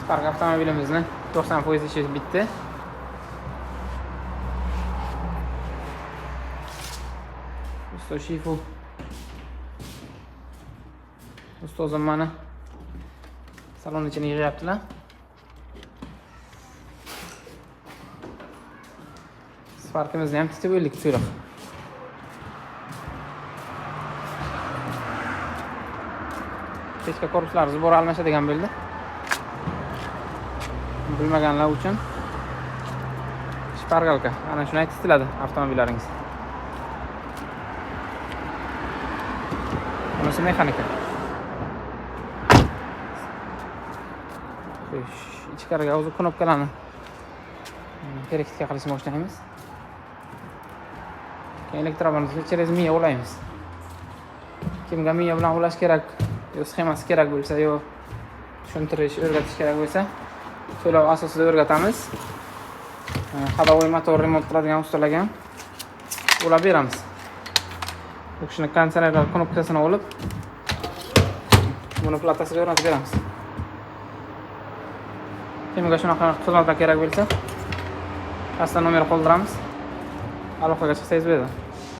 Spark avtomobilimizni 90% ishi bitdi. Usto Shifu. Ustozim mana salon ichini yig'yaptilar. Sparkimizni ham titib o'ylik tuyruq. Pechka korpuslari zbor almashadigan bo'ldi. Bilmaganlar uchun shpargalka ana shuni aytiladi avtomobillaringiz. Bunisi mexanika. Ichkariga o'zi knopkalarni keraklikka qilishni boshlaymiz. Keyin elektrobonni через miya ulaymiz. Kimga miya bilan ulash kerak, yo sxemasi kerak bo'lsa, yo tushuntirish, o'rgatish kerak bo'lsa, to'lov asosida o'rgatamiz. Ходовой motor remont qiladigan ustalarga ham ulab beramiz. Bu kishini konditsioner knopkasini olib, buni platasiga o'rnatib beramiz. Kimga shunaqa xizmatlar kerak bo'lsa, pastda nomer qoldiramiz. Aloqaga chiqsangiz bo'ladi.